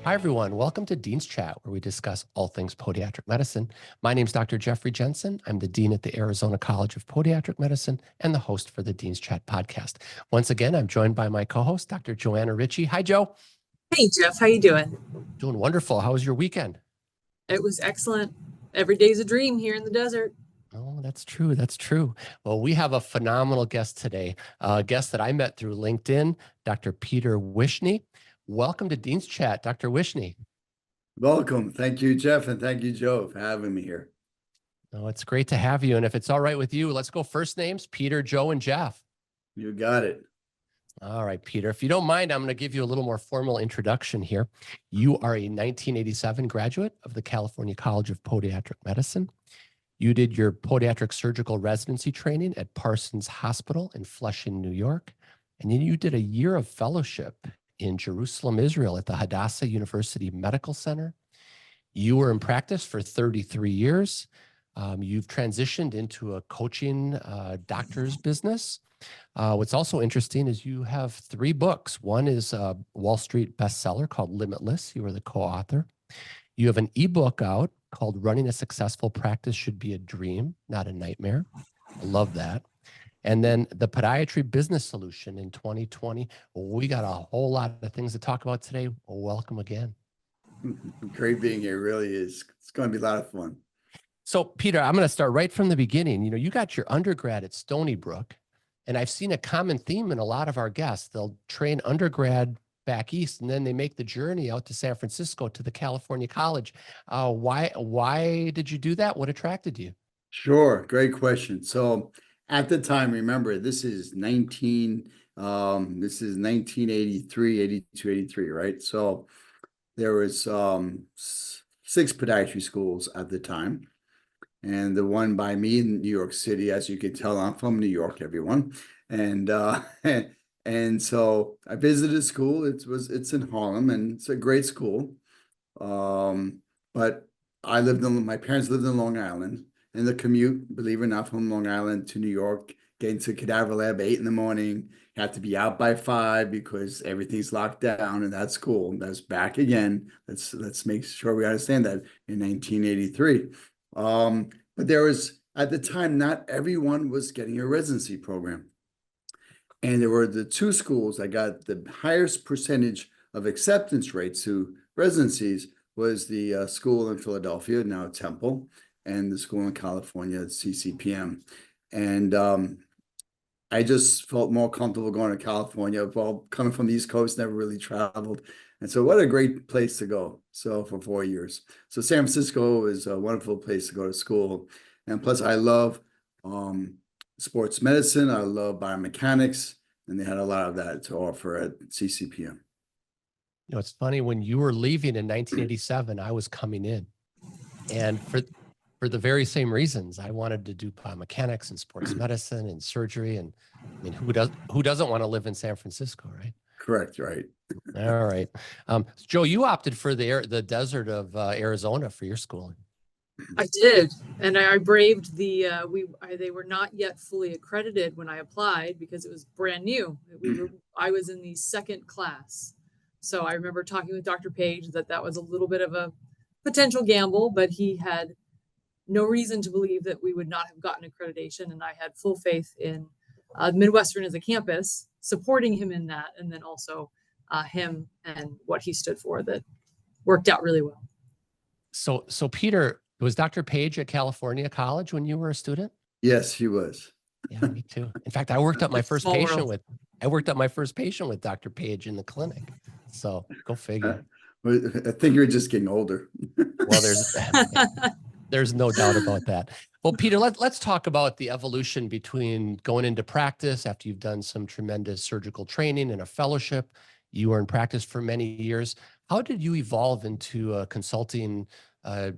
Hi, everyone. Welcome to Dean's Chat, where we discuss all things podiatric medicine. My name is Dr. Jeffrey Jensen. I'm the Dean at the Arizona College of Podiatric Medicine and the host for the Dean's Chat podcast. Once again, I'm joined by my co-host, Dr. Johanna Richey. Hi, Joe. Hey, Jeff. How you doing? Doing wonderful. How was your weekend? It was excellent. Every day's a dream here in the desert. Oh, that's true. That's true. Well, we have a phenomenal guest today, a guest that I met through LinkedIn, Dr. Peter Wishnie. Welcome to Dean's Chat, Dr. Wishnie. Welcome. Thank you, Jeff, and thank you, Joe, for having me here. Oh, it's great to have you. And if it's all right with you, let's go first names, Peter, Joe, and Jeff. You got it. All right, Peter, if you don't mind, I'm going to give you a little more formal introduction here. You are a 1987 graduate of the California College of Podiatric Medicine. You did your podiatric surgical residency training at Parsons Hospital in Flushing, New York. And then you did a year of fellowship in Jerusalem, Israel at the Hadassah University Medical Center. You were in practice for 33 years. You've transitioned into a coaching doctor's business. What's also interesting is you have 3 books. One is a Wall Street bestseller called Limitless. You were the co-author. You have an ebook out called Running a Successful Practice Should Be a Dream, Not a Nightmare. I love that. And then the Podiatry Business Solution in 2020. We got a whole lot of things to talk about today. Welcome again. Great being here. Really is. It's going to be a lot of fun. So, Peter, I'm going to start right from the beginning. You know, you got your undergrad at Stony Brook, and I've seen a common theme in a lot of our guests. They'll train undergrad back east, and then they make the journey out to San Francisco to the California College. Why did you do that? What attracted you? Sure. Great question. So at the time, remember, this is 1983, 82, 83, right? So there was 6 podiatry schools at the time. And the one by me in New York City, as you can tell, I'm from New York, everyone. And and so I visited school. It's in Harlem, and it's a great school. But my parents lived in Long Island, and the commute, believe it or not, from Long Island to New York, getting to Cadaver Lab 8 in the morning, you have to be out by 5 because everything's locked down, and that's cool. That's back again. Let's make sure we understand that in 1983. But there was, at the time, not everyone was getting a residency program. And there were the 2 schools that got the highest percentage of acceptance rates to residencies was the school in Philadelphia, now Temple, and the school in California, CCPM. And I just felt more comfortable going to California. Well, coming from the East Coast, never really traveled. And so what a great place to go. So for 4 years. So San Francisco is a wonderful place to go to school. And plus I love sports medicine. I love biomechanics. And they had a lot of that to offer at CCPM. You know, it's funny, when you were leaving in 1987, I was coming in. And for the very same reasons, I wanted to do biomechanics and sports medicine and surgery. And I mean, who doesn't want to live in San Francisco, right? Correct, right. All right. Joe, you opted for the desert of Arizona for your schooling. I did, and I braved the. They were not yet fully accredited when I applied because it was brand new. I was in the 2nd class, so I remember talking with Dr. Page that was a little bit of a potential gamble, but he had no reason to believe that we would not have gotten accreditation, and I had full faith in Midwestern as a campus, supporting him in that, and then also him and what he stood for. That worked out really well. So Peter, was Dr. Page at California College when you were a student? Yes, he was. Yeah, me too. In fact, I worked up my first patient with Dr. Page in the clinic. So go figure. I think you're just getting older. Well, there's no doubt about that. Well, Peter, let's talk about the evolution between going into practice after you've done some tremendous surgical training and a fellowship. You were in practice for many years. How did you evolve into a consulting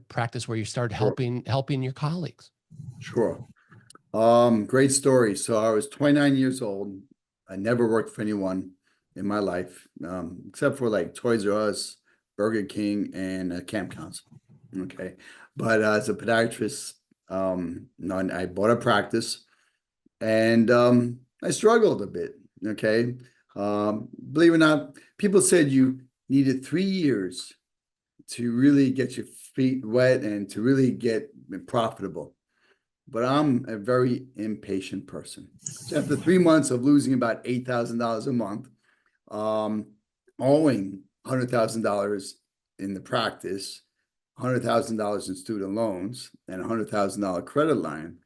practice where you started helping your colleagues? Sure. Great story. So I was 29 years old. I never worked for anyone in my life, except for like Toys R Us, Burger King, and Camp Council. Okay. But as a podiatrist, I bought a practice, and I struggled a bit. Okay. Believe it or not, people said you needed 3 years to really get your feet wet and to really get profitable. But I'm a very impatient person. So after 3 months of losing about $8,000 a month, owing $100,000 in the practice, $100,000 in student loans, and $100,000 credit line,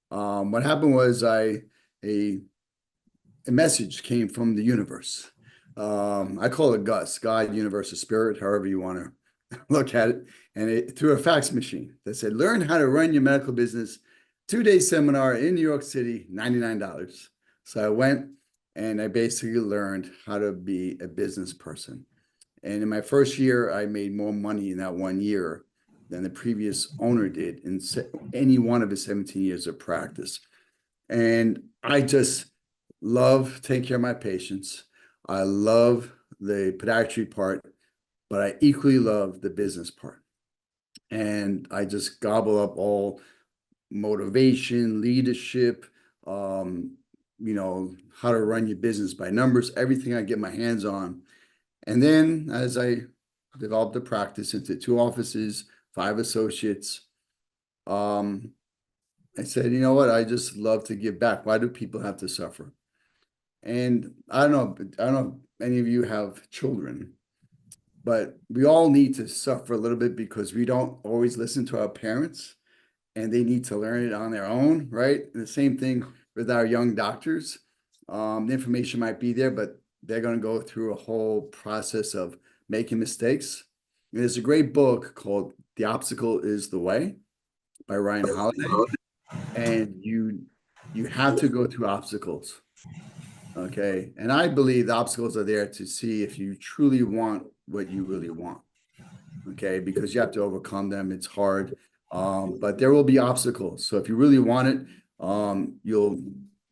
what happened was a message came from the universe. I call it Gus, God, universe, or spirit, however you want to look at it. And it through a fax machine that said, learn how to run your medical business, 2-day seminar in New York City, $99. So I went and I basically learned how to be a business person. And in my first year, I made more money in that 1 year than the previous owner did in any one of his 17 years of practice. And I just love taking care of my patients. I love the podiatry part, but I equally love the business part. And I just gobble up all motivation, leadership, how to run your business by numbers, everything I get my hands on. And then as I developed the practice into 2 offices, 5 associates, I said, you know what? I just love to give back. Why do people have to suffer? And I don't know if any of you have children, but we all need to suffer a little bit because we don't always listen to our parents and they need to learn it on their own, right? And the same thing with our young doctors. The information might be there, but they're going to go through a whole process of making mistakes. And there's a great book called The Obstacle is the Way by Ryan Holiday. And you have to go through obstacles. Okay. And I believe the obstacles are there to see if you truly want what you really want. Okay. Because you have to overcome them. It's hard. But there will be obstacles. So if you really want it, you'll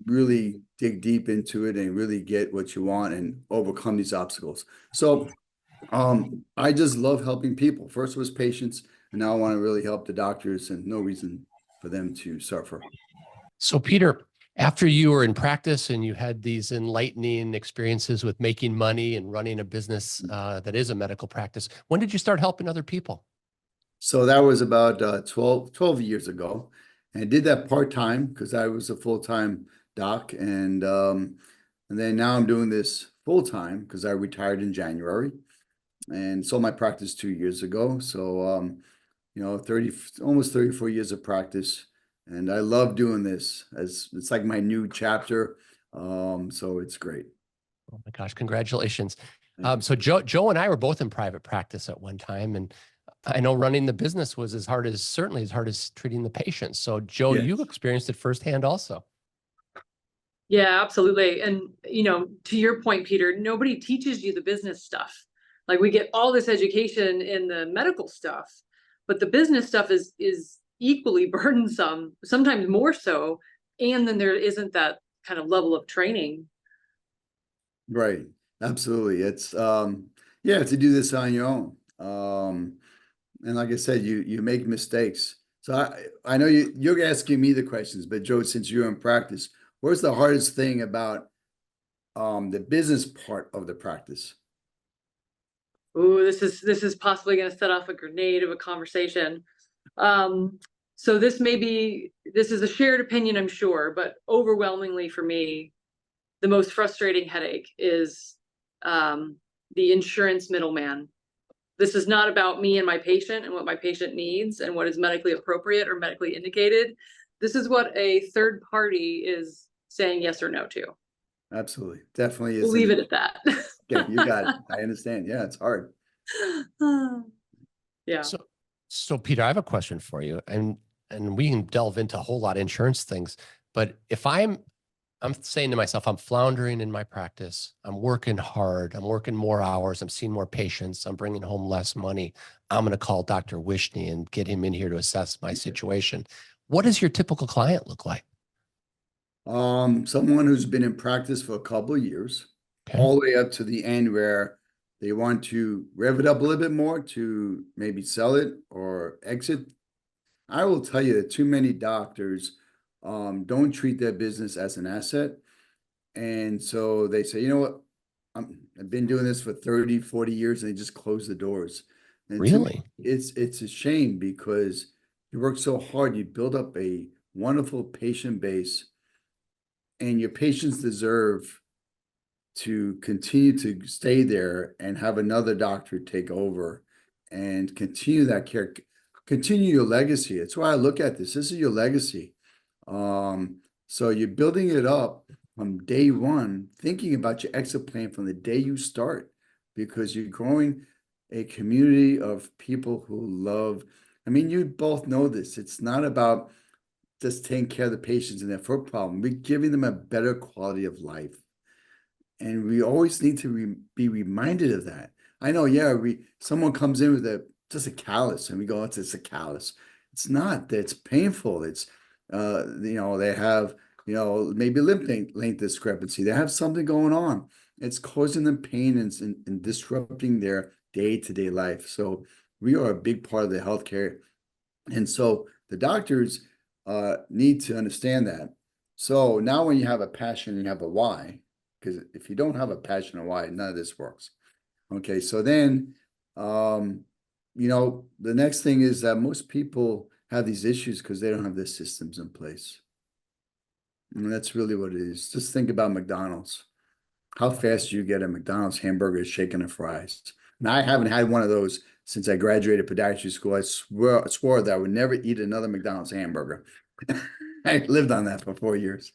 really dig deep into it and really get what you want and overcome these obstacles. So I just love helping people. First was patients, and now I want to really help the doctors, and no reason for them to suffer. So Peter, after you were in practice and you had these enlightening experiences with making money and running a business that is a medical practice, when did you start helping other people? So that was about 12 years ago. And I did that part-time because I was a full-time doc. And then now I'm doing this full-time because I retired in January and sold my practice 2 years ago. So, almost 34 years of practice. And I love doing this as it's like my new chapter. So it's great. Oh my gosh, congratulations. So Joe and I were both in private practice at one time, and I know running the business was certainly as hard as treating the patients. So Joe, Yes. you experienced it firsthand also. Yeah, absolutely. And, to your point, Peter, nobody teaches you the business stuff. Like we get all this education in the medical stuff, but the business stuff is equally burdensome, sometimes more so. And then there isn't that kind of level of training. Right. Absolutely. It's to do this on your own. And like I said, you make mistakes. So I know you're asking me the questions, but Joe, since you're in practice, what's the hardest thing about the business part of the practice? Ooh, this is possibly going to set off a grenade of a conversation. So this is a shared opinion, I'm sure, but overwhelmingly for me, the most frustrating headache is the insurance middleman. This is not about me and my patient and what my patient needs and what is medically appropriate or medically indicated. This is what a third party is saying yes or no to. Absolutely. Definitely is. We'll leave it at that. Okay, you got it. I understand. Yeah, it's hard. Yeah. So Peter, I have a question for you, and we can delve into a whole lot of insurance things, but if I'm saying to myself, I'm floundering in my practice, I'm working hard, I'm working more hours, I'm seeing more patients, I'm bringing home less money, I'm going to call Dr. Wishnie and get him in here to assess my situation. What does your typical client look like? Someone who's been in practice for a couple of years, Okay. all the way up to the end where they want to rev it up a little bit more to maybe sell it or exit. I will tell you that too many doctors don't treat their business as an asset. And so they say, you know what, I've been doing this for 30, 40 years, and they just close the doors. And to me, Really? it's a shame because you work so hard, you build up a wonderful patient base, and your patients deserve to continue to stay there and have another doctor take over and continue that care, continue your legacy. That's why I look at this. This is your legacy. So you're building it up from day one, thinking about your exit plan from the day you start, because you're growing a community of people who love. I mean, you both know this. It's not about just taking care of the patients and their foot problem. We're giving them a better quality of life. And we always need to be reminded of that. I know, yeah, someone comes in with just a callus, and we go, it's a callus. It's not. It's painful. It's they have maybe limb length discrepancy. They have something going on. It's causing them pain and disrupting their day-to-day life. So we are a big part of the healthcare, and so the doctors need to understand that. So now, when you have a passion and you have a why. Because if you don't have a passion or why, none of this works. Okay, so then, the next thing is that most people have these issues because they don't have their systems in place. And that's really what it is. Just think about McDonald's. How fast do you get a McDonald's hamburger, shaken and fries? Now, I haven't had one of those since I graduated podiatry school. I swore that I would never eat another McDonald's hamburger. I lived on that for 4 years.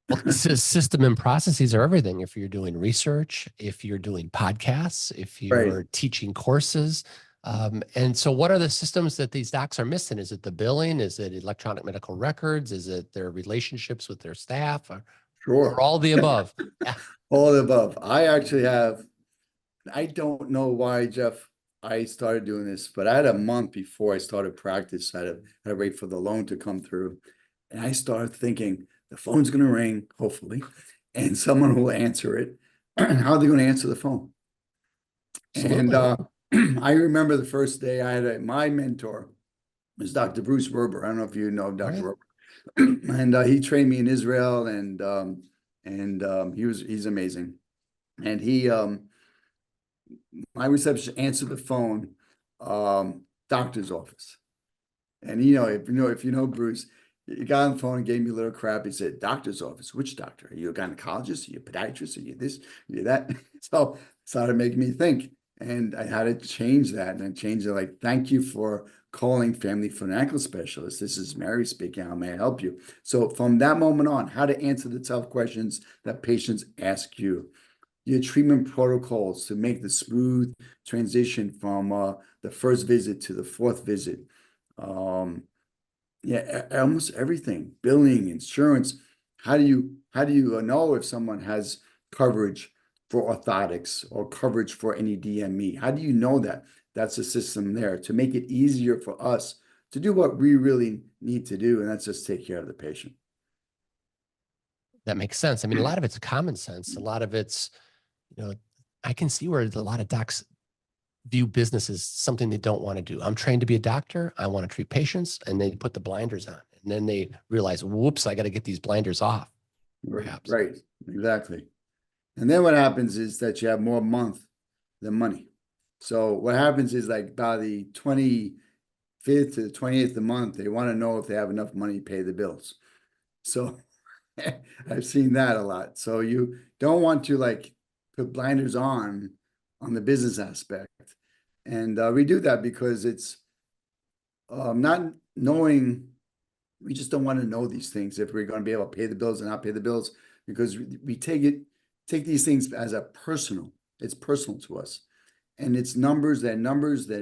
Well, system and processes are everything. If you're doing research, if you're doing podcasts, if you're teaching courses. And so what are the systems that these docs are missing? Is it the billing? Is it electronic medical records? Is it their relationships with their staff? Or all the above? All the above. I don't know why, Jeff, I started doing this, but I had a month before I started practice. I had to wait for the loan to come through. And I started thinking, the phone's going to ring, hopefully, and someone will answer it. How are they going to answer the phone? Absolutely. And I remember the first day I had my mentor was Dr. Bruce Berber. I don't know if you know Dr. Berber. And he trained me in Israel, and he's amazing. And my receptionist answered the phone, doctor's office. And if you know Bruce, he got on the phone and gave me a little crap. He said, doctor's office. Which doctor? Are you a gynecologist? Are you a podiatrist? Are you this? Are you that? So it started making me think. And I had to change that. And I changed it like, thank you for calling Family Foot and Ankle Specialist. This is Mary speaking. How may I help you? So from that moment on, how to answer the tough questions that patients ask you. Your treatment protocols to make the smooth transition from the first visit to the fourth visit. Almost everything, billing, insurance. How do you know if someone has coverage for orthotics or coverage for any DME? How do you know that? That's a system there to make it easier for us to do what we really need to do, and that's just take care of the patient. That makes sense. I mean, a lot of it's common sense. A lot of it's, I can see where a lot of docs view business as something they don't want to do. I'm trained to be a doctor. I want to treat patients, and they put the blinders on, and then they realize, whoops, I got to get these blinders off. Perhaps. Right. Exactly. And then what happens is that you have more month than money. So what happens is, like, by the 25th to the 28th of the month, they want to know if they have enough money to pay the bills. So I've seen that a lot. So you don't want to put blinders on the business aspect. And we do that because it's not knowing. We just don't want to know these things if we're going to be able to pay the bills and not pay the bills, because we take these things as it's personal to us. And it's numbers, then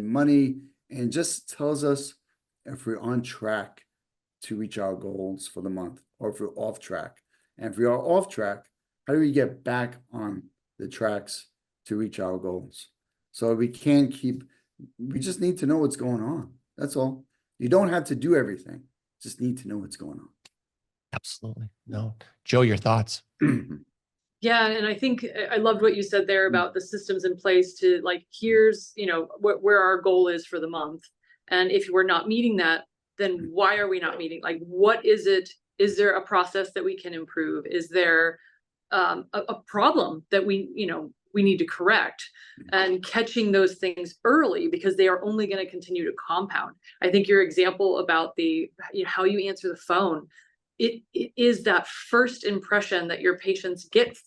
money, and just tells us if we're on track to reach our goals for the month or if we're off track. And if we are off track, how do we get back on the tracks to reach our goals? So we just need to know what's going on. That's all. You don't have to do everything. Just need to know what's going on. Absolutely. No. Joe, your thoughts? Yeah, and I think I loved what you said there about the systems in place to here's, where our goal is for the month. And if we're not meeting that, then why are we not meeting? What is it? Is there a process that we can improve? Is there a problem that we we need to correct, and catching those things early, because they are only going to continue to compound. I think your example about the, how you answer the phone, it is that first impression that your patients get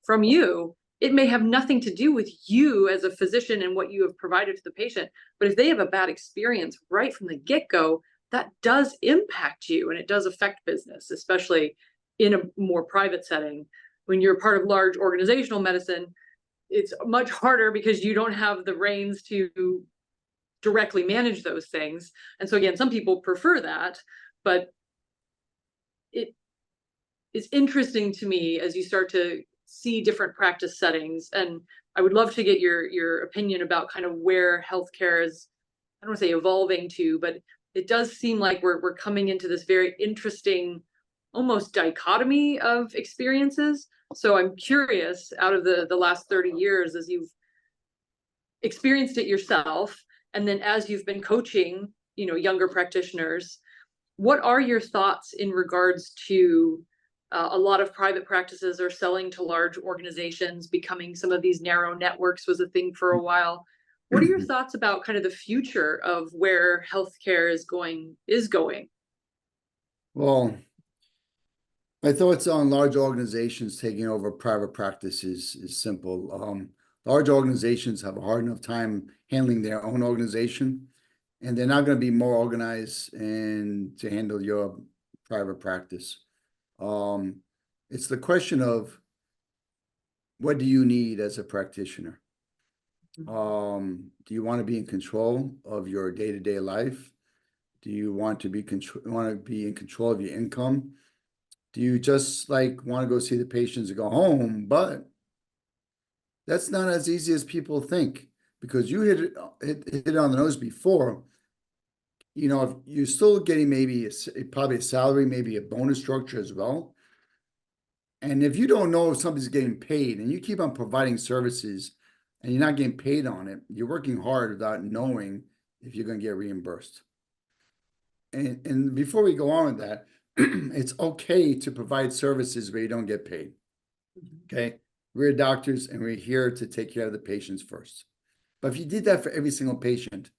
from you. It may have nothing to do with you as a physician and what you have provided to the patient, but if they have a bad experience right from the get-go, that does impact you, and it does affect business, especially in a more private setting. When you're part of large organizational medicine, it's much harder because you don't have the reins to directly manage those things. And so again, some people prefer that, but it is interesting to me as you start to see different practice settings. And I would love to get your opinion about kind of where healthcare is, I don't want to say evolving to, but it does seem like we're coming into this very interesting, almost dichotomy of experiences. So I'm curious, out of the last 30 years, as you've experienced it yourself, and then as you've been coaching, younger practitioners, what are your thoughts in regards to a lot of private practices are selling to large organizations, becoming some of these narrow networks was a thing for a while. What are your thoughts about kind of the future of where healthcare is going? Well, my thoughts on large organizations taking over private practice is simple. Large organizations have a hard enough time handling their own organization, and they're not going to be more organized and to handle your private practice. It's the question of, what do you need as a practitioner? Do you want to be in control of your day-to-day life? Do you want to be in control of your income? Do you just want to go see the patients and go home? But that's not as easy as people think, because you hit it on the nose before. If you're still getting probably a salary, maybe a bonus structure as well. And if you don't know if somebody's getting paid and you keep on providing services and you're not getting paid on it, you're working hard without knowing if you're going to get reimbursed. And before we go on with that, it's okay to provide services where you don't get paid. Okay. We're doctors and we're here to take care of the patients first. But if you did that for every single patient,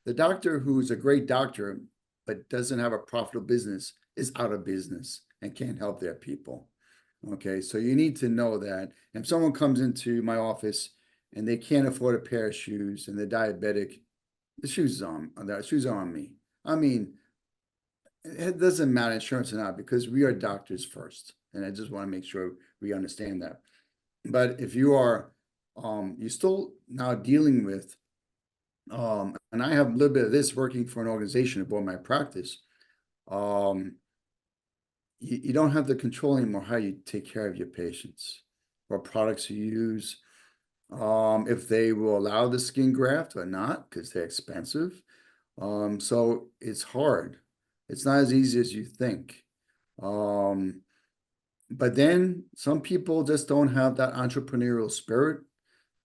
the doctor who's a great doctor but doesn't have a profitable business is out of business and can't help their people. Okay, so you need to know that if someone comes into my office and they can't afford a pair of shoes and they're diabetic, the shoes are on me. I mean, it doesn't matter insurance or not, because we are doctors first. And I just want to make sure we understand that. But if you are, you're still now dealing with, and I have a little bit of this working for an organization aboard my practice, you don't have the control anymore how you take care of your patients, what products you use, if they will allow the skin graft or not, because they're expensive. So it's hard. It's not as easy as you think. But then some people just don't have that entrepreneurial spirit,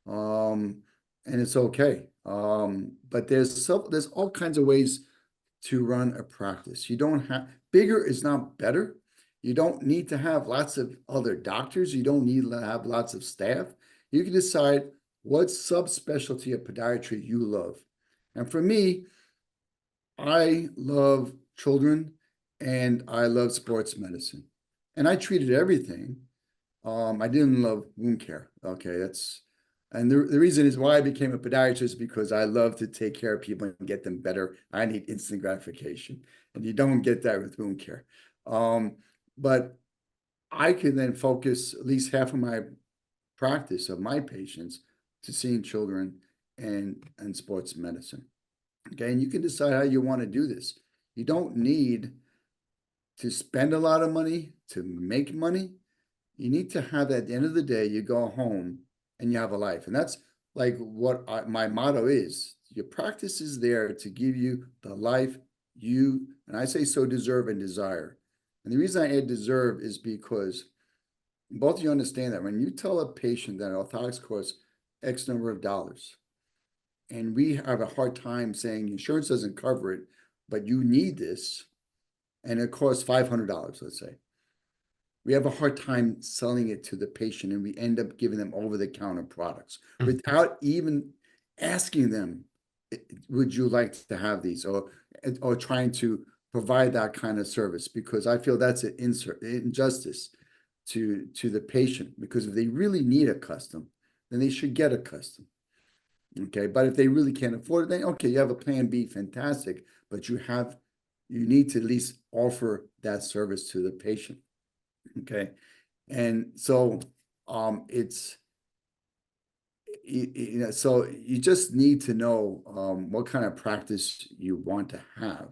and it's okay. But there's all kinds of ways to run a practice. You don't have, bigger is not better. You don't need to have lots of other doctors. You don't need to have lots of staff. You can decide what subspecialty of podiatry you love. And for me, I love children and I love sports medicine. And I treated everything. I didn't love wound care. Okay, and the reason is why I became a podiatrist, because I love to take care of people and get them better. I need instant gratification, and you don't get that with wound care. But I could then focus at least half of my practice of my patients to seeing children and sports medicine. Okay, and you can decide how you want to do this. You don't need to spend a lot of money to make money. You need to have, at the end of the day, you go home and you have a life. And that's like what my motto is. Your practice is there to give you the life you, and I say so, deserve and desire. And the reason I add deserve is because both of you understand that when you tell a patient that orthotics costs X number of dollars, and we have a hard time saying insurance doesn't cover it, but you need this, and it costs $500, let's say. we have a hard time selling it to the patient, and we end up giving them over-the-counter products Mhm. without even asking them, would you like to have these, or trying to provide that kind of service, because I feel that's an injustice to the patient, because if they really need a custom, then they should get a custom. Okay, but if they really can't afford it, then okay, you have a plan B, fantastic, but you need to at least offer that service to the patient. Okay, and so it's so you just need to know what kind of practice you want to have,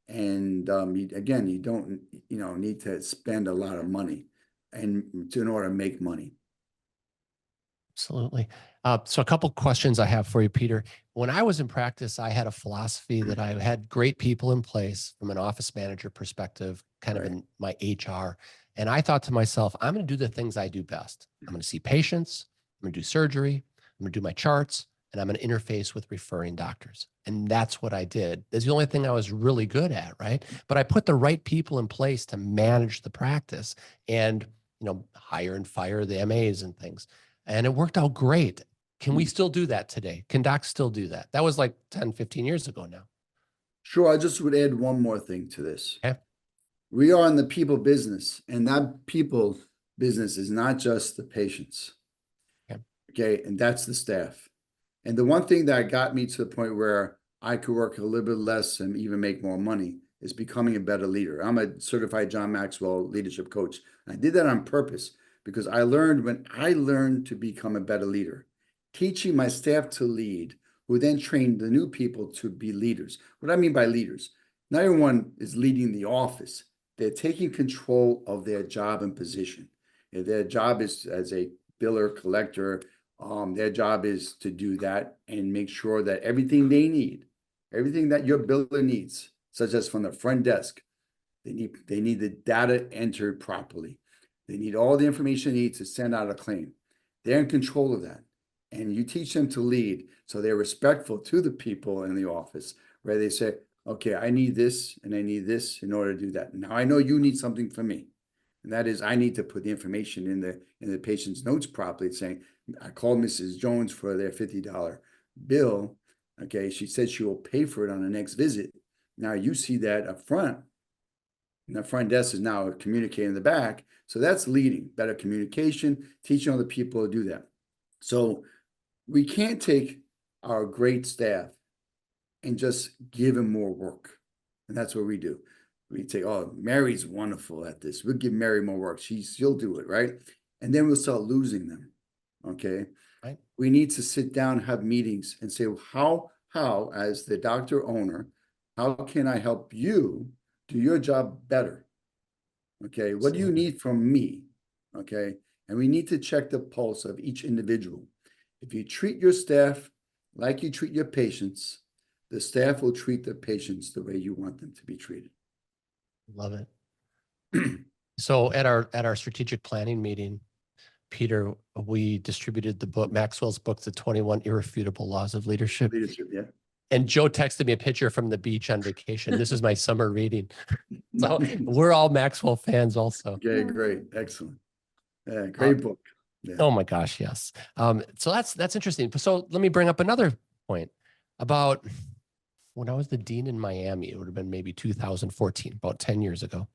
and again, you don't need to spend a lot of money in order to make money. Absolutely. So a couple questions I have for you, Peter. When I was in practice, I had a philosophy that I had great people in place from an office manager perspective, kind of Right. in my HR. And I thought to myself, I'm going to do the things I do best. I'm going to see patients, I'm going to do surgery, I'm going to do my charts, and I'm going to interface with referring doctors. And that's what I did. That's the only thing I was really good at, right? But I put the right people in place to manage the practice and, hire and fire the MAs and things. And it worked out great. Can we still do that today? Can docs still do that? That was like 10, 15 years ago now. Sure, I just would add one more thing to this. Okay. We are in the people business, and that people business is not just the patients. Okay. Okay, and that's the staff. And the one thing that got me to the point where I could work a little bit less and even make more money is becoming a better leader. I'm a certified John Maxwell leadership coach. And I did that on purpose because when I learned to become a better leader, teaching my staff to lead, who then trained the new people to be leaders. What I mean by leaders, not everyone is leading the office. They're taking control of their job and position. If their job is as a biller, collector, their job is to do that and make sure that everything they need, everything that your biller needs, such as from the front desk, they need the data entered properly. They need all the information they need to send out a claim. They're in control of that. And you teach them to lead so they're respectful to the people in the office, where they say, okay, I need this and I need this in order to do that. Now I know you need something from me. And that is, I need to put the information in the patient's notes properly, saying, I called Mrs. Jones for their $50 bill. Okay, she said she will pay for it on the next visit. Now you see that up front, and the front desk is now communicating in the back. So that's leading, better communication, teaching other people to do that. So we can't take our great staff and just give them more work. And that's what we do. We say, oh, Mary's wonderful at this. We'll give Mary more work. She'll do it, right? And then we'll start losing them. Okay. Right. We need to sit down, have meetings, and say, how, as the doctor owner, how can I help you do your job better? Okay. What do you need from me? Okay. And we need to check the pulse of each individual. If you treat your staff like you treat your patients, the staff will treat the patients the way you want them to be treated. Love it. So at our strategic planning meeting, Peter, we distributed the book, Maxwell's book, The 21 Irrefutable Laws of Leadership. Yeah. And Joe texted me a picture from the beach on vacation. This is my summer reading. So we're all Maxwell fans also. Okay, great. Excellent. Yeah, great book. Yeah. Oh my gosh, yes. So that's interesting. So let me bring up another point about when I was the dean in Miami. It would have been maybe 2014, about 10 years ago.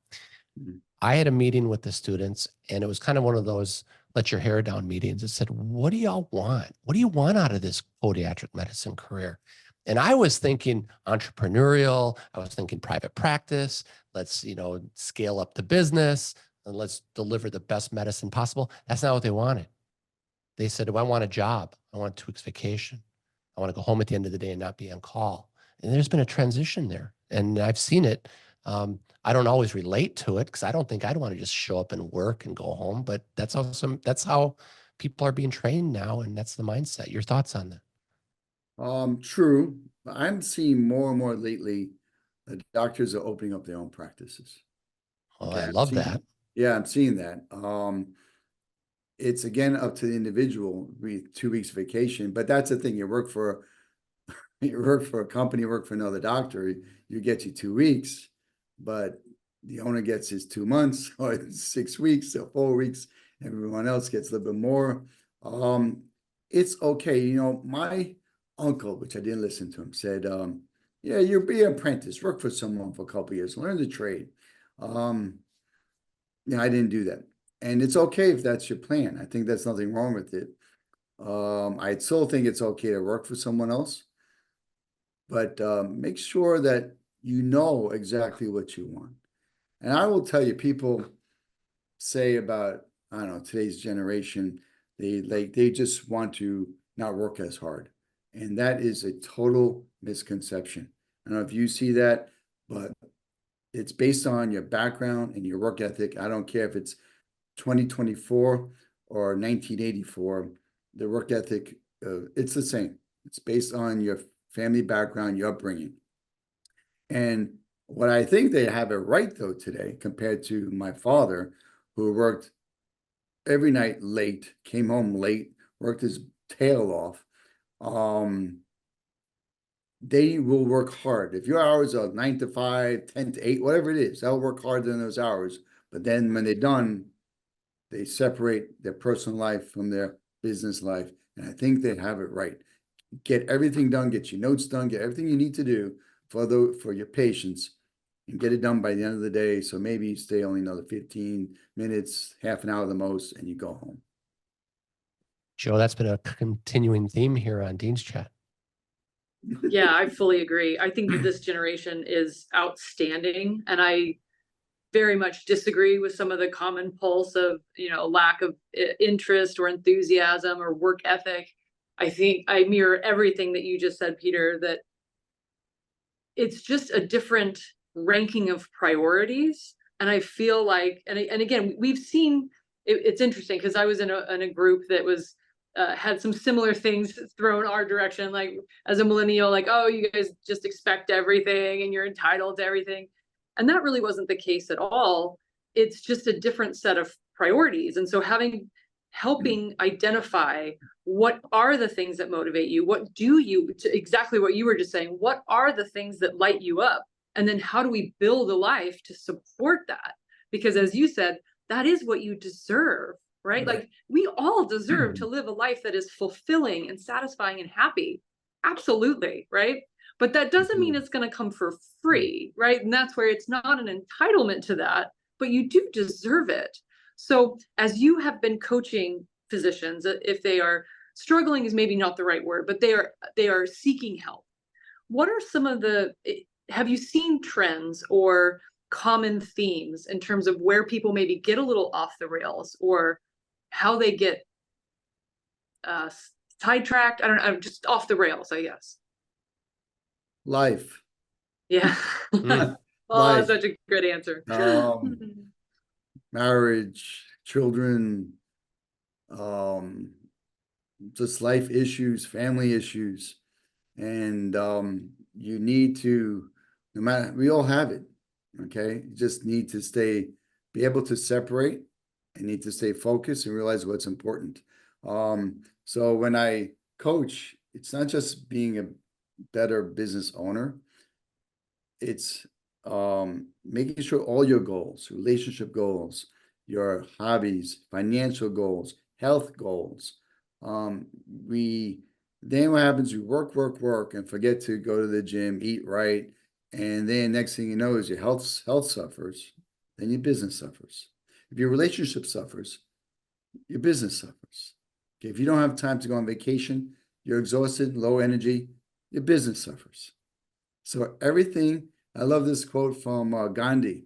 Mhm. I had a meeting with the students, and it was kind of one of those let your hair down meetings. It said, what do y'all want? What do you want out of this podiatric medicine career? And I was thinking entrepreneurial. I was thinking private practice. Let's, scale up the business and let's deliver the best medicine possible. That's not what they wanted. They said, I want a job. I want 2 weeks vacation. I want to go home at the end of the day and not be on call. And there's been a transition there, and I've seen it. I don't always relate to it because I don't think I'd want to just show up and work and go home, but that's how people are being trained now. And that's the mindset. Your thoughts on that? True. I'm seeing more and more lately that doctors are opening up their own practices. Oh, Okay, I love that. Yeah, I'm seeing that. It's again up to the individual, 2 weeks vacation, but that's the thing. You work for a company, you work for another doctor, you get you 2 weeks, but the owner gets his 2 months or 6 weeks or 4 weeks. Everyone else gets a little bit more. It's okay. You know, my uncle, which I didn't listen to him, said, yeah, you'll be an apprentice, work for someone for a couple of years, learn the trade. Yeah, I didn't do that. And it's okay if that's your plan. I think there's nothing wrong with it. I still think it's okay to work for someone else, but make sure that you know exactly what you want. And I will tell you, people say about, I don't know, today's generation, they just want to not work as hard. And that is a total misconception. I don't know if you see that, but it's based on your background and your work ethic. I don't care if it's 2024 or 1984, the work ethic, it's the same. It's based on your family background, your upbringing. And what I think they have it right, though, today, compared to my father, who worked every night late, came home late, worked his tail off. They will work hard. If your hours are 9 to 5, 10 to 8, whatever it is, they'll work harder than those hours. But then when they're done, they separate their personal life from their business life. And I think they have it right. Get everything done, get your notes done, get everything you need to do for your patients, and get it done by the end of the day. So maybe you stay only another 15 minutes, half an hour the most, and you go home. Joe, that's been a continuing theme here on Dean's Chat. Yeah, I fully agree. I think that this generation is outstanding, and I very much disagree with some of the common pulse of, you know, lack of interest or enthusiasm or work ethic. I think I mirror everything that you just said, Peter, that it's just a different ranking of priorities. And I feel like, and again, we've seen, it's interesting because I was in a group that was, had some similar things thrown our direction, like as a millennial, like, oh, you guys just expect everything and you're entitled to everything. And that really wasn't the case at all. It's just a different set of priorities. And so helping identify what are the things that motivate you, what do you, exactly what you were just saying, what are the things that light you up? And then how do we build a life to support that? Because as you said, that is what you deserve, right? Like we all deserve to live a life that is fulfilling and satisfying and happy. Absolutely, right? But that doesn't mean it's going to come for free, right? And that's where it's not an entitlement to that, but you do deserve it. So as you have been coaching physicians, if they are struggling is maybe not the right word, but they are seeking help. What are some of have you seen trends or common themes in terms of where people maybe get a little off the rails or how they get sidetracked? I don't know, just off the rails, I guess. Life. Yeah. Life. Oh, such a good answer. Marriage, children, just life issues, family issues. And you need to, no matter, we all have it, okay? You just need to be able to separate and need to stay focused and realize what's important. So when I coach, it's not just being a better business owner, it's making sure all your goals, relationship goals, your hobbies, financial goals, health goals, then what happens, you work, and forget to go to the gym, eat right, and then next thing you know is your health suffers, then your business suffers. If your relationship suffers, your business suffers. Okay, if you don't have time to go on vacation, you're exhausted, low energy, your business suffers. So everything, I love this quote from Gandhi,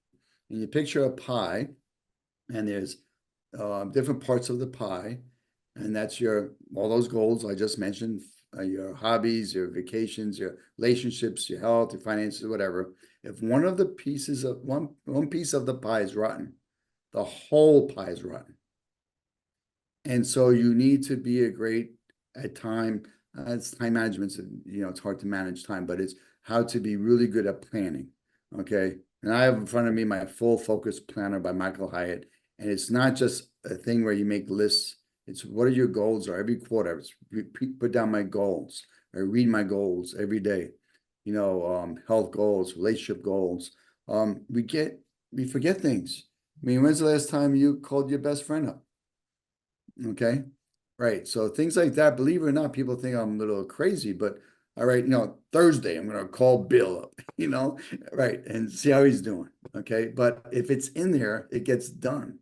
and you picture a pie, and there's different parts of the pie, and that's all those goals I just mentioned, your hobbies, your vacations, your relationships, your health, your finances, whatever. If one of the pieces of one piece of the pie is rotten, the whole pie is rotten. And so you need to be at time. It's time management. It's hard to manage time, but it's how to be really good at planning. Okay. And I have in front of me my Full Focus Planner by Michael Hyatt. And it's not just a thing where you make lists. It's what are your goals are every quarter. Put down my goals. I read my goals every day. Health goals, relationship goals. We get we forget things. I mean, when's the last time you called your best friend up? Okay. Right. So things like that, believe it or not, people think I'm a little crazy, but all right, Thursday, I'm going to call Bill up, right. And see how he's doing. Okay. But if it's in there, it gets done.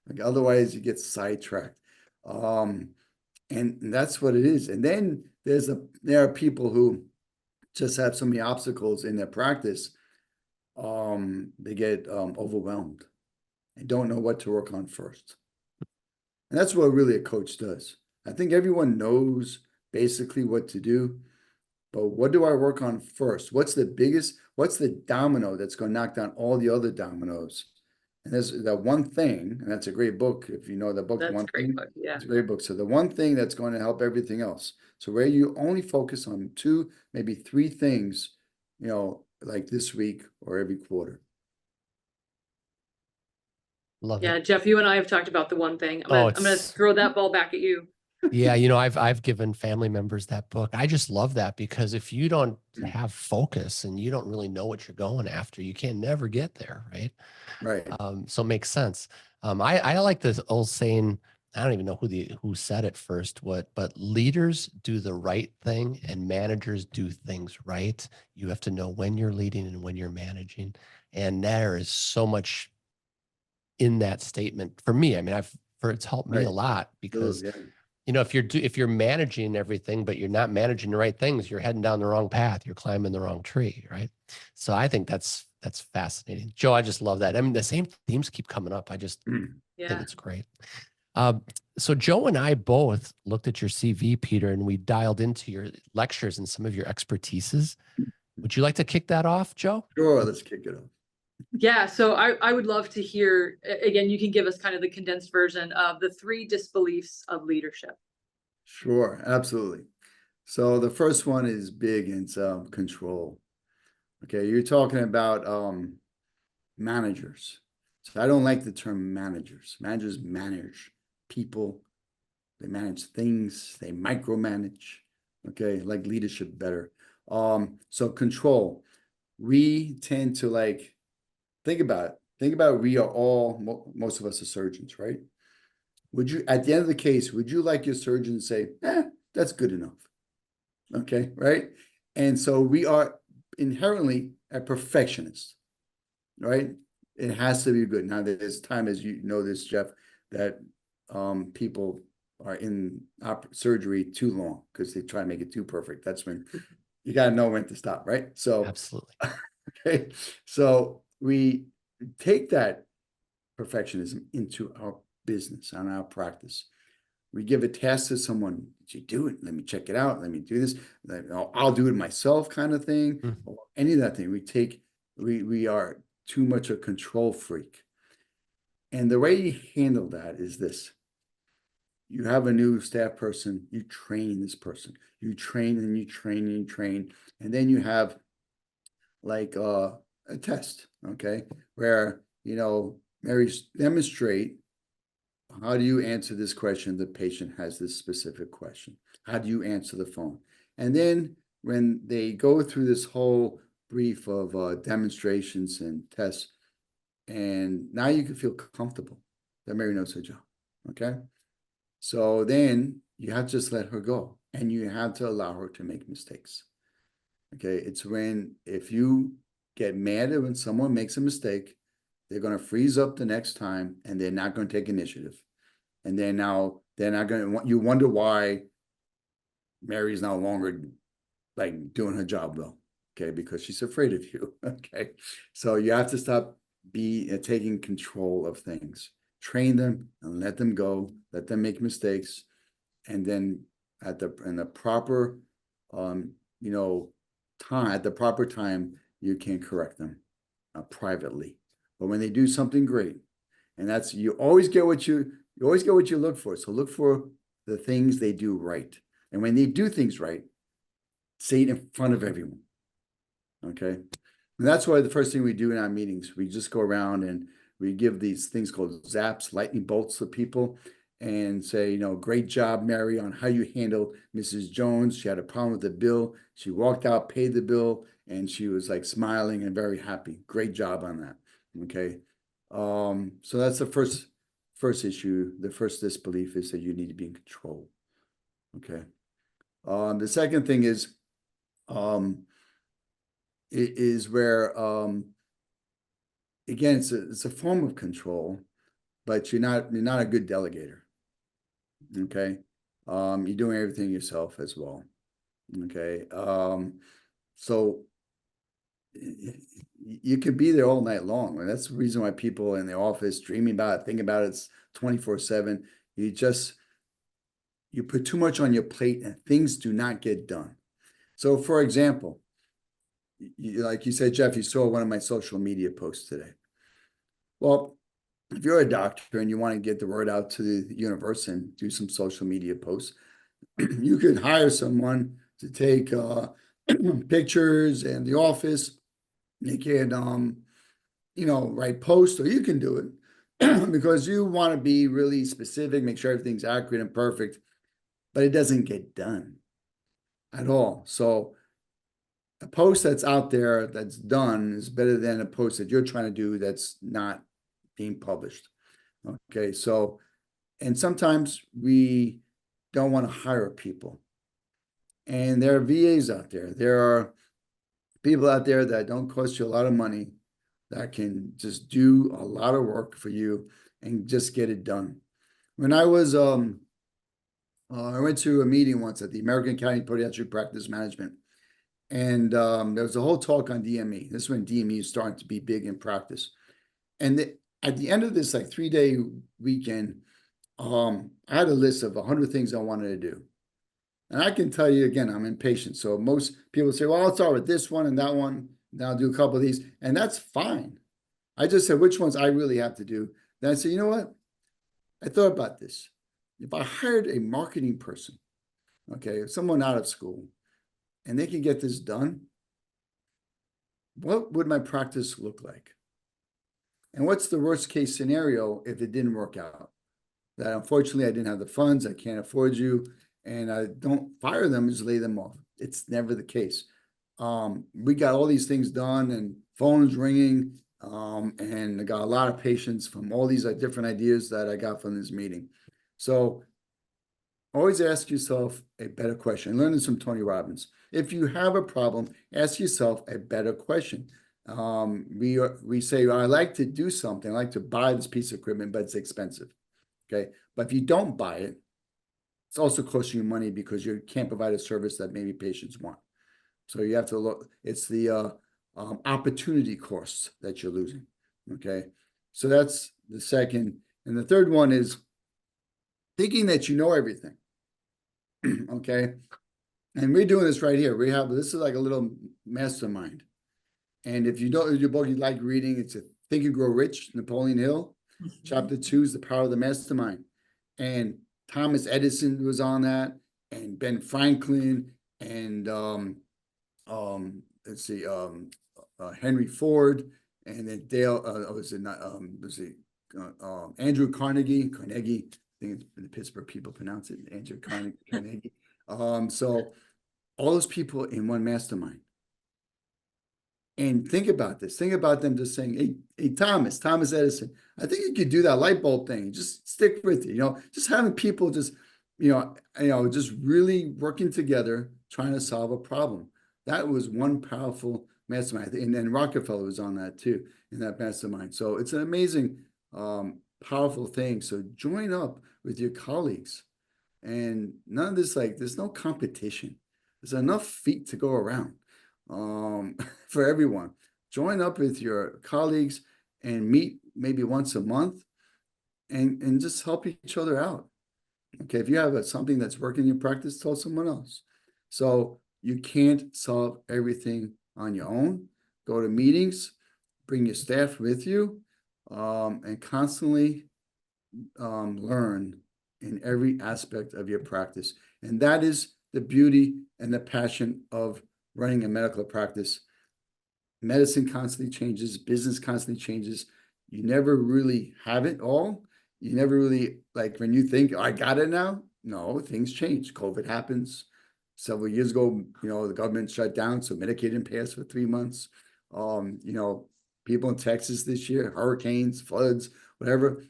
Like otherwise you get sidetracked. And that's what it is. And then there are people who just have so many obstacles in their practice. They get overwhelmed and don't know what to work on first. And that's what really a coach does. I think everyone knows basically what to do, but what do I work on first? What's the domino that's going to knock down all the other dominoes? And there's that one thing, and that's a great book. If you know the book, That's One a great Thing, book. Yeah. it's a great book. So the one thing that's going to help everything else. So where you only focus on 2, maybe 3 things, like this week or every quarter. Love Yeah, it. Jeff, you and I have talked about the one thing. I'm Oh, gonna throw that ball back at you. yeah, I've given family members that book. I just love that because if you don't have focus and you don't really know what you're going after, you can never get there, right? Right. So it makes sense. I like this old saying. I don't even know who said it first. But leaders do the right thing and managers do things right. You have to know when you're leading and when you're managing, and there is so much in that statement for me. I mean, it's helped me a lot because Yeah. if you're managing everything, but you're not managing the right things, you're heading down the wrong path. You're climbing the wrong tree, right? So I think that's fascinating. Joe, I just love that. I mean, the same themes keep coming up. I just think it's great. So Joe and I both looked at your CV, Peter, and we dialed into your lectures and some of your expertises. Would you like to kick that off, Joe? Sure, let's kick it off. Yeah, so I would love to hear, again, you can give us kind of the condensed version of the 3 disbeliefs of leadership. Sure, absolutely. So the first one is big, and it's control. Okay, you're talking about managers. So I don't like the term managers. Managers manage people, they manage things, they micromanage. Okay, like leadership better. So control. We tend to think about it. Think about it. We are all, most of us are surgeons, right? Would you, at the end of the case, would you like your surgeon to say, that's good enough? Okay, right? And so we are inherently a perfectionist, right? It has to be good. Now, there's time, as you know this, Jeff, that people are in surgery too long because they try to make it too perfect. That's when you got to know when to stop, right? So, Absolutely. okay, so we take that perfectionism into our business and our practice. We give a task to someone. Did you do it? Let me check it out. Let me do this. I'll do it myself, kind of thing, or any of that thing. We are too much a control freak. And the way you handle that is this. You have a new staff person, you train this person. You train and you train and you train. And then you have a test, okay, where, Mary's demonstrate, how do you answer this question? The patient has this specific question. How do you answer the phone? And then when they go through this whole brief of demonstrations and tests, and now you can feel comfortable that Mary knows her job, okay? So then you have to just let her go, and you have to allow her to make mistakes, okay? It's if you get mad at when someone makes a mistake, they're going to freeze up the next time, and they're not going to take initiative. And then now they're not going to, you wonder why Mary's no longer doing her job well, okay? Because she's afraid of you, okay? So you have to stop taking control of things. Train them and let them go, let them make mistakes. And then in the proper, time, at the proper time, you can correct them privately. But when they do something great, and that's, you always get what you look for. So look for the things they do right. And when they do things right, say it in front of everyone. Okay. And that's why the first thing we do in our meetings, we just go around and we give these things called zaps, lightning bolts to people, and say, great job, Mary, on how you handled Mrs. Jones. She had a problem with the bill. She walked out, paid the bill, and she was smiling and very happy. Great job on that. Okay. So that's the first issue. The first disbelief is that you need to be in control. Okay. The second thing is, it is where, again, it's a form of control, but you're not a good delegator. Okay. You're doing everything yourself as well. Okay. So you could be there all night long. And that's the reason why people in the office dreaming about it, thinking about it, it's 24/7. You put too much on your plate and things do not get done. So for example, like you said, Jeff, you saw one of my social media posts today. Well, if you're a doctor and you want to get the word out to the universe and do some social media posts, you could hire someone to take pictures in the office. They can, write posts, or you can do it because you want to be really specific, make sure everything's accurate and perfect, but it doesn't get done at all. So a post that's out there that's done is better than a post that you're trying to do that's not being published. Okay, so, and sometimes we don't want to hire people. And there are VAs out there. There are people out there that don't cost you a lot of money that can just do a lot of work for you and just get it done. When I was, I went to a meeting once at the American Academy of Podiatric Practice Management, and there was a whole talk on DME. This is when DME is starting to be big in practice. And at the end of this 3-day weekend, I had a list of 100 things I wanted to do. And I can tell you, again, I'm impatient. So most people say, well, I'll start with this one and that one, and I'll do a couple of these. And that's fine. I just said which ones I really have to do. Then I said, you know what? I thought about this. If I hired a marketing person, okay, someone out of school, and they can get this done, what would my practice look like? And what's the worst case scenario if it didn't work out? That unfortunately I didn't have the funds, I can't afford you, and I don't fire them, just lay them off. It's never the case. We got all these things done and phones ringing, and I got a lot of patients from all these different ideas that I got from this meeting. So always ask yourself a better question. Learning from Tony Robbins. If you have a problem, ask yourself a better question. We say, I like to do something, I like to buy this piece of equipment, but it's expensive. Okay. But if you don't buy it, it's also costing you money because you can't provide a service that maybe patients want. So you have to look, it's the opportunity costs that you're losing. Okay. So that's the second. And the third one is thinking that you know everything. Okay. And we're doing this right here. This is like a little mastermind. And if you don't read your book, you like reading, it's a Think and Grow Rich, Napoleon Hill. Chapter 2 is The Power of the Mastermind. And Thomas Edison was on that, and Ben Franklin, and Henry Ford, and then Andrew Carnegie. I think it's the Pittsburgh people pronounce it Andrew Carnegie. So all those people in one mastermind. And think about this. Think about them just saying, hey, Thomas Edison, I think you could do that light bulb thing. Just stick with it. Just having people just really working together, trying to solve a problem. That was one powerful mastermind. And then Rockefeller was on that too, in that mastermind. So it's an amazing, powerful thing. So join up with your colleagues. And none of this, there's no competition. There's enough feet to go around. For everyone, join up with your colleagues and meet maybe once a month and just help each other out. Okay, if you have something that's working in your practice, tell someone else. So you can't solve everything on your own. Go to meetings, bring your staff with you, and constantly learn in every aspect of your practice. And that is the beauty and the passion of running a medical practice. Medicine constantly changes, business constantly changes. You never really have it all. You never really, when you think, I got it now. No, things change. COVID happens. Several years ago, the government shut down, so Medicaid didn't pass for 3 months. people in Texas this year, hurricanes, floods, whatever.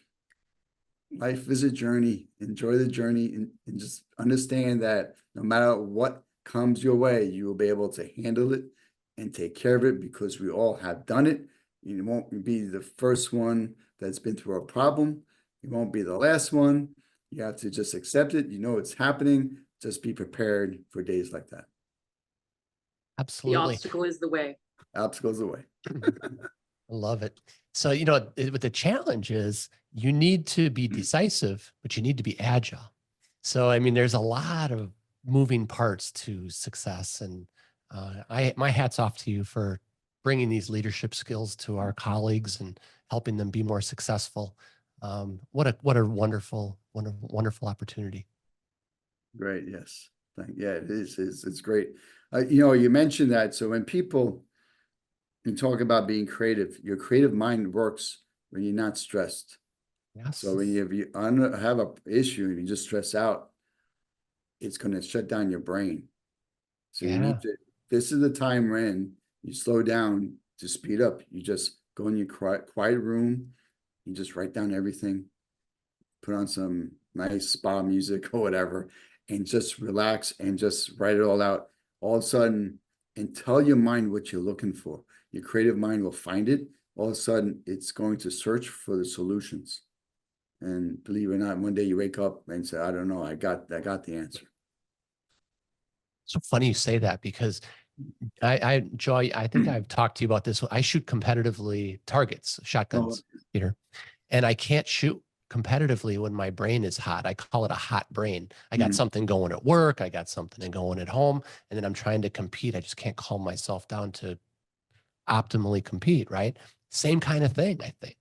Life is a journey. Enjoy the journey and just understand that no matter what comes your way, you will be able to handle it and take care of it because we all have done it. You won't be the first one that's been through a problem. You won't be the last one. You have to just accept it. You know it's happening. Just be prepared for days like that. The Absolutely. obstacle is the way. Obstacles away. I love it. So, you know, what the challenge is, you need to be decisive, but you need to be agile. So, I mean, there's a lot of moving parts to success. And my hat's off to you for bringing these leadership skills to our colleagues and helping them be more successful. What a wonderful, wonderful opportunity. Great. Yes. Yeah, it is. It's great. You know, you mentioned that. So when people, you talk about being creative, your creative mind works when you're not stressed. Yes. So when you have an issue and you just stress out, it's going to shut down your brain. So you need to, this is the time when you slow down to speed up. You just go in your quiet room, you just write down everything, put on some nice spa music or whatever, and just relax and just write it all out. All of a sudden, and tell your mind what you're looking for. Your creative mind will find it. All of a sudden, it's going to search for the solutions. And believe it or not, one day you wake up and say, I don't know, I got the answer. So funny you say that because Joy, I think I've talked to you about this. I shoot competitively targets, shotguns, Peter, and I can't shoot competitively when my brain is hot. I call it a hot brain. I got something going at work. I got something going at home, and then I'm trying to compete. I just can't calm myself down to optimally compete, right? Same kind of thing, I think.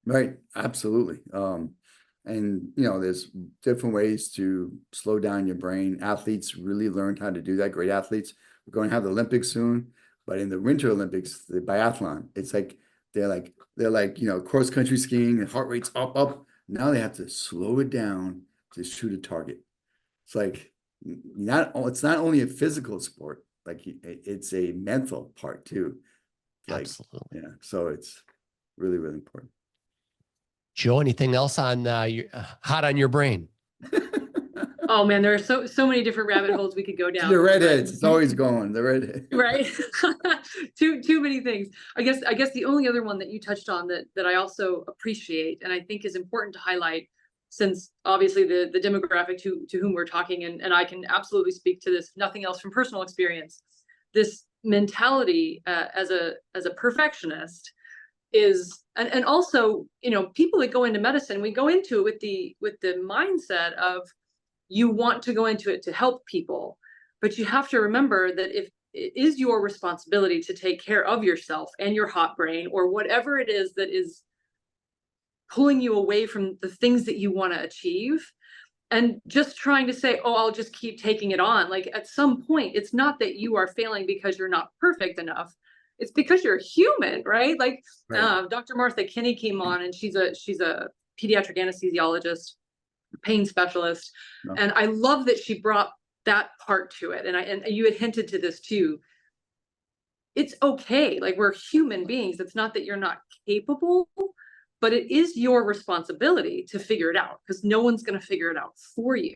Right. Absolutely. And you know, there's different ways to slow down your brain. Athletes really learned how to do that. Great athletes. We're going to have the Olympics soon, but in the Winter Olympics, the biathlon, it's like they're like, you know, cross country skiing and heart rate's up. Now they have to slow it down to shoot a target. It's like it's not only a physical sport, like it's a mental part too. Like, absolutely. Yeah. So it's really, really important. Joe, anything else on hot on your brain? Oh man, there are so many different rabbit holes we could go down. The redheads, it's always going. The redhead. Right. Too many things. I guess the only other one that you touched on that I also appreciate and I think is important to highlight, since obviously the demographic to whom we're talking, and I can absolutely speak to this, nothing else from personal experience, this mentality as a perfectionist is, and also, you know, people that go into medicine, we go into it with the mindset of you want to go into it to help people, but you have to remember that if it is your responsibility to take care of yourself and your hot brain or whatever it is that is pulling you away from the things that you want to achieve, and just trying to say, oh, I'll just keep taking it on. Like at some point, it's not that you are failing because you're not perfect enough. It's because you're human, right? Like right. Dr. Martha Kinney came on, and she's a pediatric anesthesiologist, pain specialist. No. And I love that she brought that part to it. And you had hinted to this too. It's okay. Like we're human beings. It's not that you're not capable, but it is your responsibility to figure it out because no one's going to figure it out for you.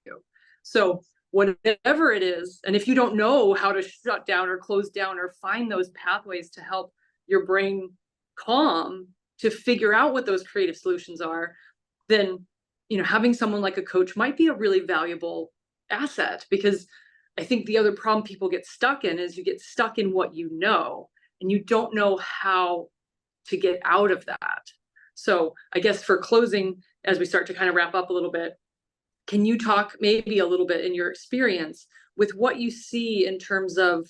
So whatever it is, and if you don't know how to shut down or close down or find those pathways to help your brain calm to figure out what those creative solutions are, then, you know, having someone like a coach might be a really valuable asset, because I think the other problem people get stuck in is you get stuck in what you know, and you don't know how to get out of that. So I guess for closing, as we start to kind of wrap up a little bit, can you talk maybe a little bit in your experience with what you see in terms of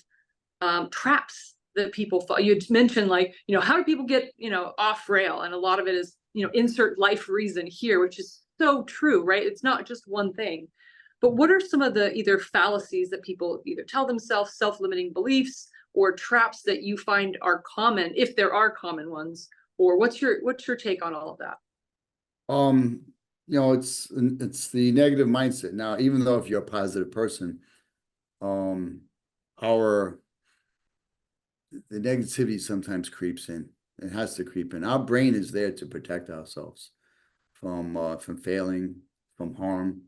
traps that people fall? You mentioned, like, you know, how do people get, you know, off rail? And a lot of it is, you know, insert life reason here, which is so true, right? It's not just one thing. But what are some of the either fallacies that people either tell themselves, self-limiting beliefs, or traps that you find are common, if there are common ones? Or what's your take on all of that? You know, it's the negative mindset. Now, even though if you're a positive person, the negativity sometimes creeps in. It has to creep in. Our brain is there to protect ourselves from failing, from harm.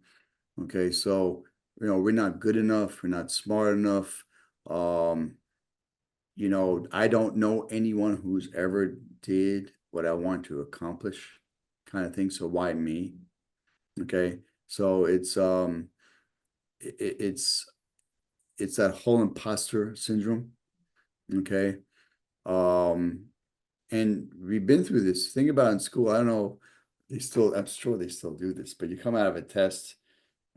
Okay, so we're not good enough, we're not smart enough. I don't know anyone who's ever did what I want to accomplish, kind of thing. So why me? Okay, so it's that whole imposter syndrome. Okay, and we've been through this. Think about it in school. I don't know. I'm sure they still do this, but you come out of a test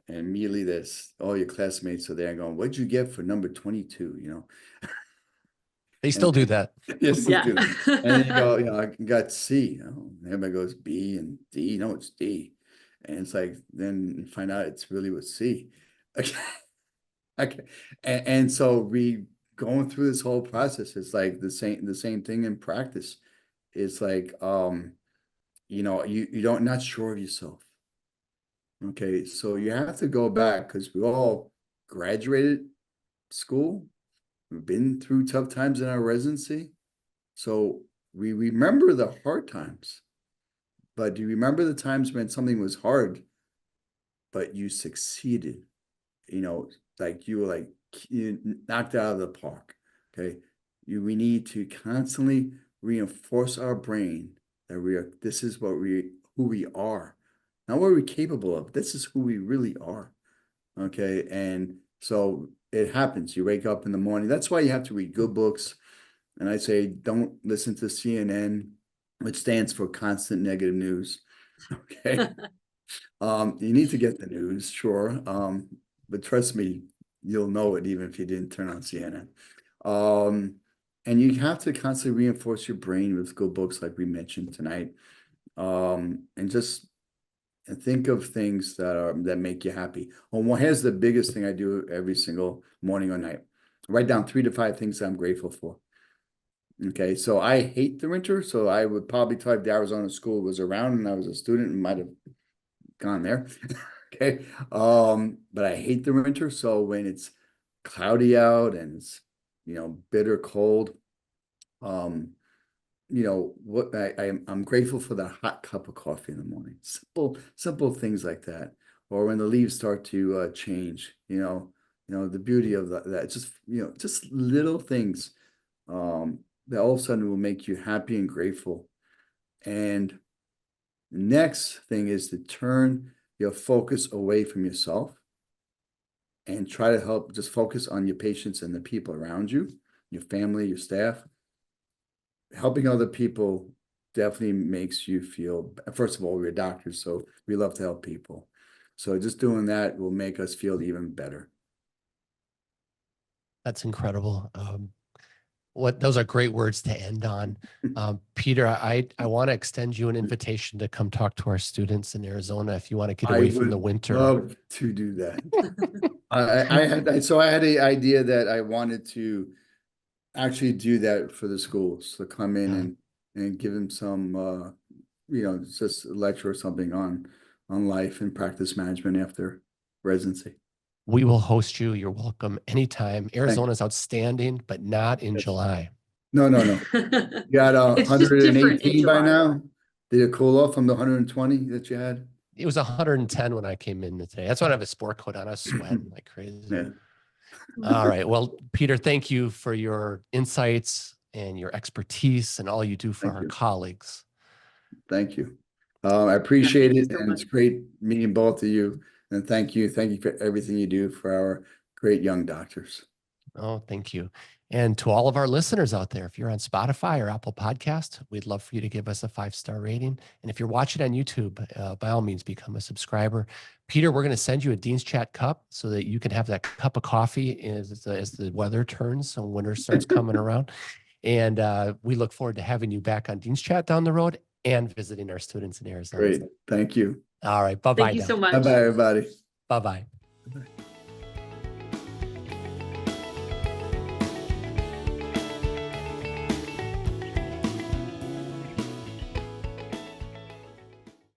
and immediately all your classmates are there going, "What'd you get for number 22?" They still do that. Yes, they Yeah. do. And then you go, I got C. Everybody goes B and D. No, it's D. And it's like, then you find out it's really with C. Okay. Okay. And so we going through this whole process. It's like the same thing in practice. It's like, you don't not sure of yourself. Okay, so you have to go back because we all graduated school. We've been through tough times in our residency. So we remember the hard times. But do you remember the times when something was hard, but you succeeded? Like you were knocked out of the park. Okay. We need to constantly reinforce our brain that this is who we are. Not what we're capable of. This is who we really are. Okay. And so it happens. You wake up in the morning. That's why you have to read good books. And I say, don't listen to CNN, which stands for constant negative news. Okay. You need to get the news, sure. But trust me, you'll know it even if you didn't turn on CNN. And you have to constantly reinforce your brain with good books like we mentioned tonight. And just think of things that make you happy. Well, here's the biggest thing I do every single morning or night. Write down 3 to 5 things that I'm grateful for. Okay, so I hate the winter, so I would probably tell if the Arizona school was around and I was a student and might have gone there. Okay, but I hate the winter. So when it's cloudy out and it's bitter cold, I'm grateful for the hot cup of coffee in the morning. Simple things like that. Or when the leaves start to change, the beauty of that. Just little things that all of a sudden will make you happy and grateful. And the next thing is to turn your focus away from yourself and try to just focus on your patients and the people around you, your family, your staff. Helping other people definitely makes you feel, first of all, we're doctors, so we love to help people. So just doing that will make us feel even better. That's incredible. Those are great words to end on. Peter, I want to extend you an invitation to come talk to our students in Arizona if you want to get away from the winter. I would love to do that. I had the idea that I wanted to actually do that for the schools, to come in and give them some, just a lecture or something on life and practice management after residency. We will host you. You're welcome anytime. Arizona's outstanding, but not in July. No. You got 118 by now. Did it cool off from the 120 that you had? It was 110 when I came in today. That's why I have a sport coat on. I was sweating like crazy. Yeah. All right. Well, Peter, thank you for your insights and your expertise and all you do for our colleagues. Thank you. I appreciate it. And it's great meeting both of you. And thank you. Thank you for everything you do for our great young doctors. Oh, thank you. And to all of our listeners out there, if you're on Spotify or Apple Podcast, we'd love for you to give us a 5-star rating. And if you're watching on YouTube, by all means, become a subscriber. Peter, we're going to send you a Dean's Chat cup so that you can have that cup of coffee as the weather turns, so winter starts coming around. And we look forward to having you back on Dean's Chat down the road and visiting our students in Arizona. Great. Thank you. All right. Bye-bye. Thank you so much. Bye-bye, everybody. Bye-bye. Bye-bye.